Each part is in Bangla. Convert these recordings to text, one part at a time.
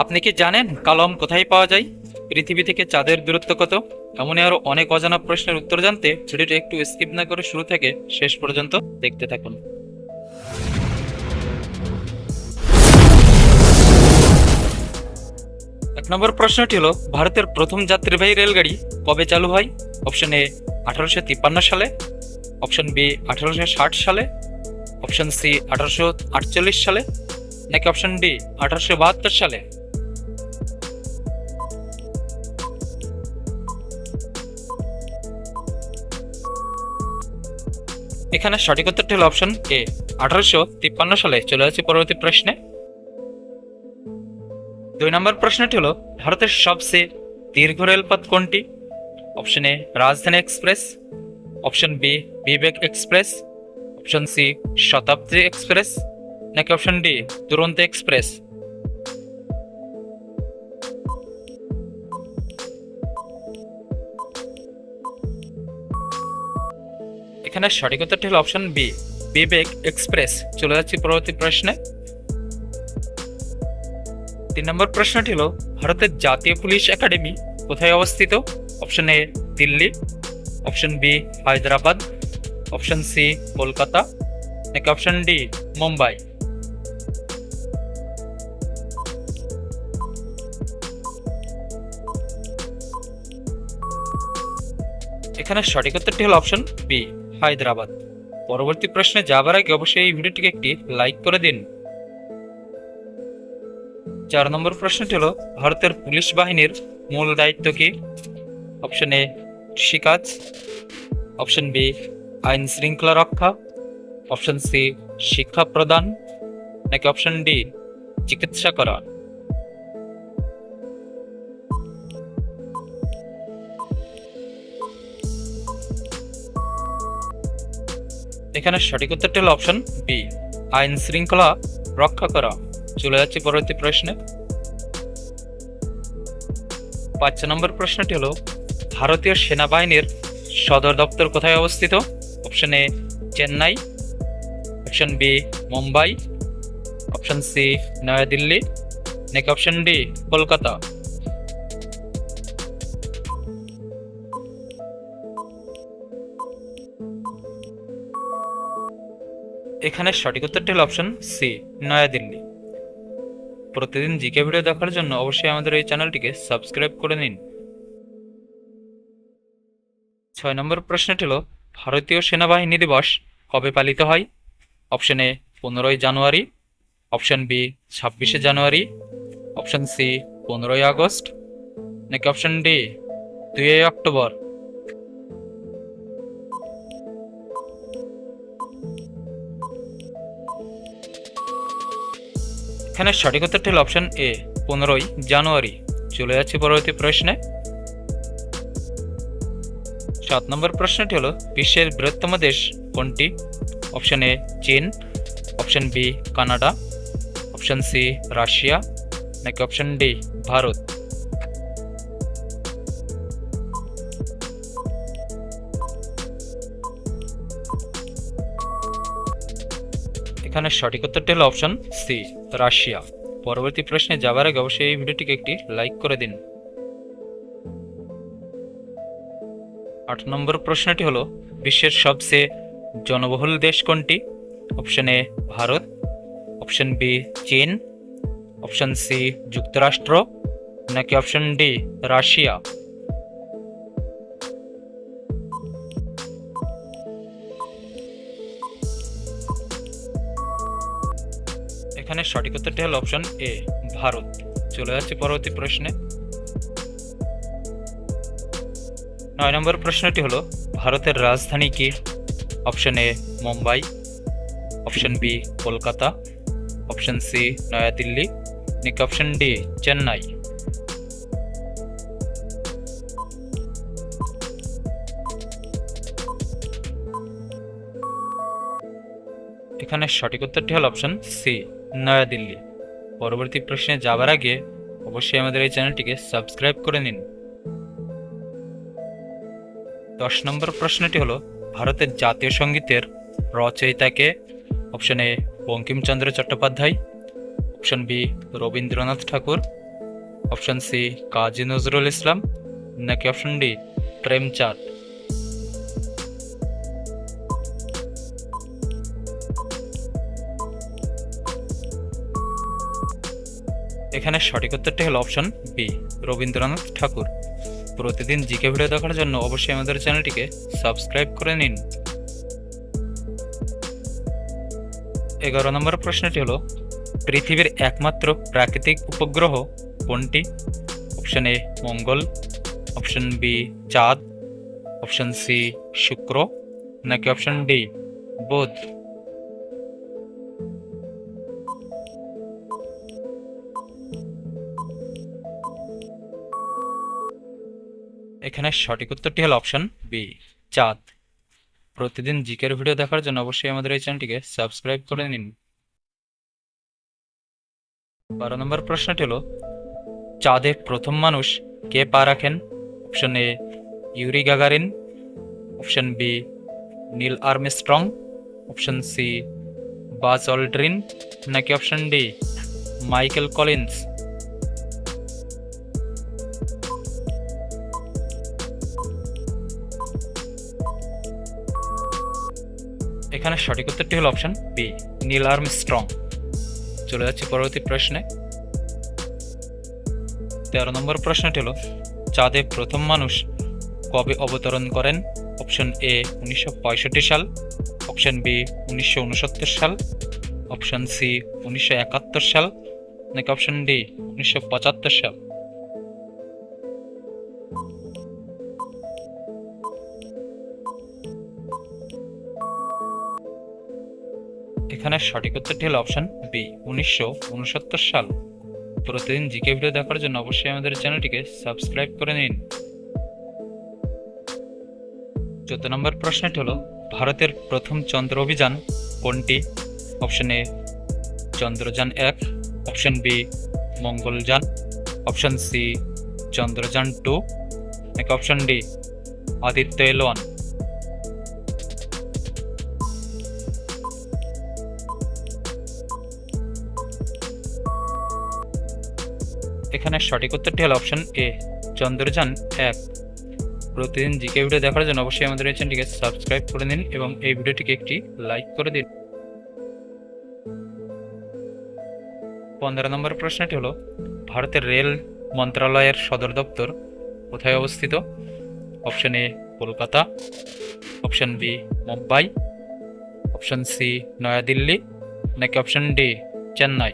আপনি কি জানেন কলম কোথায় পাওয়া যায়? পৃথিবী থেকে চাঁদের দূরত্ব কত? এমনই আরো অনেক অজানা প্রশ্নের উত্তর জানতে ভিডিওটি একটু স্কিপ না করে শুরু থেকে শেষ পর্যন্ত দেখতে থাকুন। 1 নম্বর প্রশ্নটি হলো, ভারতের প্রথম যাত্রীবাহী রেলগাড়ি কবে চালু হয়? অপশন এ 1853 সালে, অপশন বি 1860 সালে, অপশন সি 1848 সালে, নাকি অপশন ডি 1872 সালে? এখানে সঠিক উত্তরটি হলো অপশন এ 1853 সালে। চলে যাচ্ছে পরবর্তী প্রশ্নে। 2 নম্বর প্রশ্নটি হলো, ভারতের সবচেয়ে দীর্ঘ রেলপথ কোনটি? অপশন এ রাজধানী এক্সপ্রেস, অপশন বি বিবেক এক্সপ্রেস, অপশন সি শতাব্দী এক্সপ্রেস, নাকি অপশন ডি দুরন্ত এক্সপ্রেস? এখানে সঠিক উত্তরটি হলো অপশন বি বিবেক এক্সপ্রেস। চলে যাচ্ছি পরবর্তী প্রশ্নে। 3 নম্বর প্রশ্নটি হলো, ভারতের জাতীয় পুলিশ একাডেমি কোথায় অবস্থিত? Option A Delhi, option B Hyderabad, option C Kolkata, নাকি অপশন ডি মুম্বাই? এখানে সঠিক উত্তরটি হলো অপশন বি হায়দ্রাবাদ। পরবর্তী প্রশ্নে যাবার আগে অবশ্যই এই ভিডিওটিকে একটি লাইক করে দিন। 4 নম্বর প্রশ্নটি হলো, ভারতের পুলিশ বাহিনীর মূল দায়িত্ব কি? অপশন এ কৃষিকাজ, অপশন বি আইন শৃঙ্খলা রক্ষা, অপশন সি শিক্ষা প্রদান, নাকি অপশন ডি চিকিৎসা করা? এখানে সঠিক উত্তরটি হলো অপশন বি আইন শৃঙ্খলা রক্ষা করা। চলে যাচ্ছি পরবর্তী প্রশ্নে। 5 নম্বর প্রশ্নটি হলো, ভারতীয় সেনাবাহিনীর সদর দপ্তর কোথায় অবস্থিত? Option A Chennai, option B Mumbai, option C New Delhi, নাকি অপশন ডি কলকাতা? এখানে সঠিক উত্তরটি হলো অপশন সি নয়াদিল্লি। প্রতিদিন জিকে ভিডিও দেখার জন্য অবশ্যই আমাদের এই চ্যানেলটিকে সাবস্ক্রাইব করে নিন। 6 নম্বর প্রশ্নটি হলো, ভারতীয় সেনাবাহিনী দিবস কবে পালিত হয়? অপশন এ 15ই জানুয়ারি, অপশন বি 26শে জানুয়ারি, অপশন সি 15ই আগস্ট, নাকি অপশন ডি 2ই অক্টোবর? এখানে সঠিক উত্তরটি হলো অপশন এ 15ই জানুয়ারি। চলে যাচ্ছি পরবর্তী প্রশ্নে। 7 নম্বর প্রশ্নটি হলো, বিশ্বের বৃহত্তম দেশ কোনটি? অপশন এ চীন, option B Canada, option C Russia, নাকি অপশন ডি ভারত? এখানে সঠিক উত্তরটি হলো অপশন সি রাশিয়া। পরবর্তী প্রশ্নে যাবার আগে অবশ্যই এই ভিডিওটিকে একটি লাইক করে দিন। 8 নম্বর প্রশ্নটি হলো, বিশ্বের সবচেয়ে জনবহুল দেশ কোনটি? Option A Bharat, option B চীন, অপশন সি যুক্তরাষ্ট্র, নাকি অপশন ডি রাশিয়া? এখানে সঠিক উত্তরটি হলো অপশন এ ভারত। চলে যাচ্ছে পরবর্তী প্রশ্নে। 9 নম্বর প্রশ্নটি হলো, ভারতের রাজধানী কি? Option A Mumbai, option B Kolkata, option C New Delhi, নাকি অপশন ডি চেন্নাই? এখানে সঠিক উত্তরটি হলো অপশন সি নয়াদিল্লি। পরবর্তী প্রশ্নে যাবার আগে অবশ্যই আমাদের এই চ্যানেলটিকে সাবস্ক্রাইব করে নিন। 10 নম্বর প্রশ্নটি হলো, ভারতের জাতীয় সঙ্গীতের রচয়িতা কে? Option A Bankimchandra Chattopadhyay, option B Rabindranath Thakur, option C Kazi Nazrul Islam, নাকি অপশন ডি প্রেমচাঁদ? এখানে সঠিক উত্তরটি হলো অপশন বি রবীন্দ্রনাথ ঠাকুর। প্রতিদিন জিকে ভিডিও দেখার জন্য অবশ্যই আমাদের চ্যানেলটিকে সাবস্ক্রাইব করে নিন। 11 নম্বর প্রশ্নটি হলো পৃথিবীর একমাত্র প্রাকৃতিক উপগ্রহ কোনটি? অপশন এ মঙ্গল, অপশন বি চাঁদ, অপশন সি শুক্র, নাকি অপশন ডি বুধ? এখানে সঠিক উত্তরটি হলো অপশন বি চাঁদ। প্রতিদিন জিকের ভিডিও দেখার জন্য অবশ্যই আমাদের এই চ্যানেলটিকে সাবস্ক্রাইব করে নিন। 12 নম্বর প্রশ্নটি হলো চাঁদে প্রথম মানুষ কে পা রাখেন? Option A Yuri Gagarin, option B Neil Armstrong, option C Buzz Aldrin, নাকি অপশন ডি মাইকেল কলিন্স? এখানে সঠিক উত্তরটি হলো অপশন বি নীল আর্মস্ট্রং। চলে যাচ্ছি পরবর্তী প্রশ্নে। 13 নম্বর প্রশ্নটি হলো চাঁদে প্রথম মানুষ কবে অবতরণ করেন? অপশন এ 1965 সাল, অপশন বি 1969 সাল, অপশন সি 1971 সাল, নাকি অপশন ডি 1975 সাল? এখানে সঠিক উত্তরটি হলো অপশন বি 1969 সাল। প্রতিদিন জিকে ভিডিও দেখার জন্য অবশ্যই আমাদের চ্যানেলটিকে সাবস্ক্রাইব করে নিন। 14 নম্বর প্রশ্নটি হলো ভারতের প্রথম চন্দ্র অভিযান কোনটি? Option A Chandrayaan 1, option B Mangalyaan, option C Chandrayaan 2, নাকি অপশন ডি আদিত্য এল1? এখানে সঠিক উত্তরটি হলো অপশন এ চন্দ্রযান 1। প্রতিদিন জিকে ভিডিও দেখার জন্য অবশ্যই আমাদের এই চ্যানেলটিকে সাবস্ক্রাইব করে নিন এবং এই ভিডিওটিকে একটি লাইক করে দিন। 15 নম্বর প্রশ্নটি হলো ভারতের রেল মন্ত্রণালয়ের সদর দপ্তর কোথায় অবস্থিত? Option A Kolkata, option B Mumbai, option C New Delhi, নাকি অপশন ডি চেন্নাই?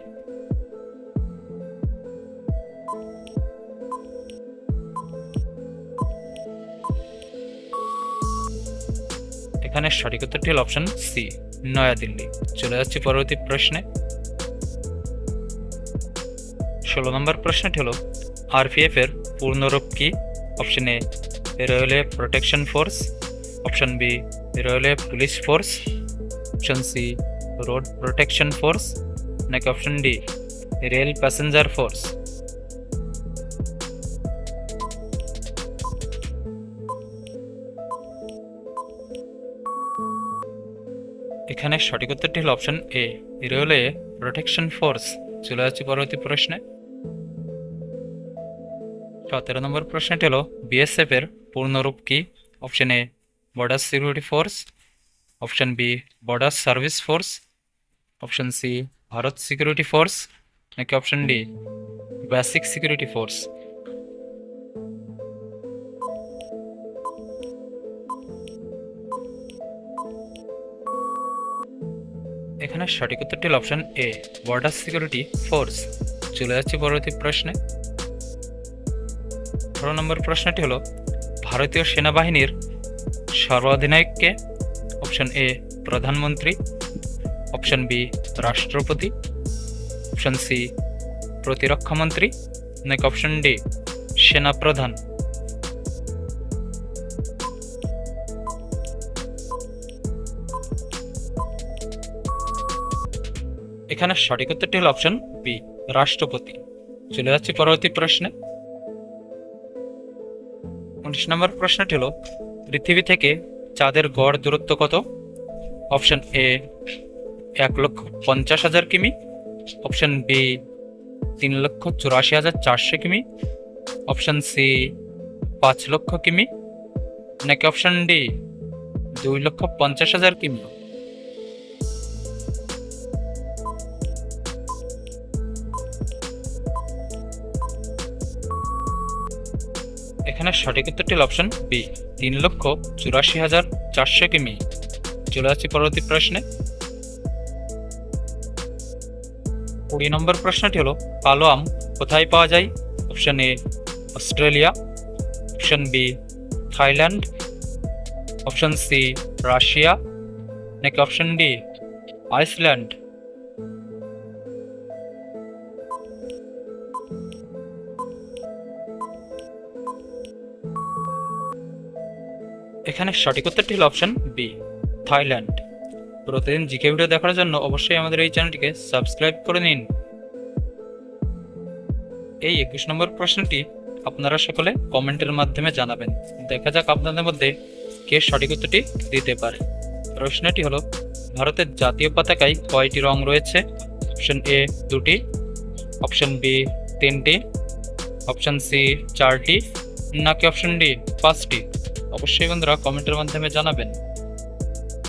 এখানে সঠিক উত্তরটি হল অপশন সি নয়াদিল্লি। চলে যাচ্ছি পরবর্তী প্রশ্নে। 16 নম্বর প্রশ্নটি হলো আরপিএফ এর পূর্ণরূপ কি? Option A railway protection force, option B railway police force, option C road protection force, নাকি option D rail passenger force? এখানে সঠিক উত্তরটি হলো option A railway protection force. চলে যাচ্ছি পরবর্তী প্রশ্নে। 17 নম্বর প্রশ্নটি হলো বিএসএফ এর পূর্ণরূপ কি? Option A border security force, option B border service force, option C Bharat security force, নাকি option D basic security force? এখানে সঠিক উত্তরটি হল option A border security force. চলে যাচ্ছি পরবর্তী প্রশ্নে। 18 নম্বর প্রশ্নটি হলো ভারতীয় সেনাবাহিনীর সর্বাধিনায়ক কে? অপশন এ প্রধানমন্ত্রী, অপশন বি রাষ্ট্রপতি, অপশন সি প্রতিরক্ষা মন্ত্রী, নাকি অপশন ডি সেনা প্রধান? এখানে সঠিক উত্তরটি হল অপশন বি রাষ্ট্রপতি। চলে যাচ্ছি পরবর্তী প্রশ্নে। 19 নম্বর প্রশ্নটি হল পৃথিবী থেকে চাঁদের গড় দূরত্ব কত? অপশন এ 1,50,000 কিমি, অপশন বি 3,84,400 কিমি, অপশন সি 5 লক্ষ কিমি, নাকি অপশন ডি 2,50,000 কিমি? এখানে সঠিক উত্তরটি হল অপশন বি 3,84,400 কিমি। চলে যাচ্ছি পরবর্তী প্রশ্নে। 20 নম্বর প্রশ্নটি হলো কালো আম কোথায় পাওয়া যায়? Option A Australia, option B Thailand, option C Russia, নাকি অপশন ডি আইসল্যান্ড? এখানে সঠিক উত্তরটি হলো অপশন বি থাইল্যান্ড। প্রতিদিন জিকে ভিডিও দেখার জন্য অবশ্যই আমাদের এই চ্যানেলটিকে সাবস্ক্রাইব করে নিন। এই 21 নম্বর প্রশ্নটি আপনারা সকলে কমেন্টের মাধ্যমে জানাবেন। দেখা যাক আপনাদের মধ্যে কে সঠিক উত্তরটি দিতে পারে। প্রশ্নটি হলো ভারতের জাতীয় পতাকায় কয়টি রং রয়েছে? অপশন এ 2টি, অপশন বি 3টি, অপশন সি 4টি, নাকি অপশন ডি 5টি? অবশ্যই বন্ধুরা কমেন্টের মাধ্যমে জানাবেন।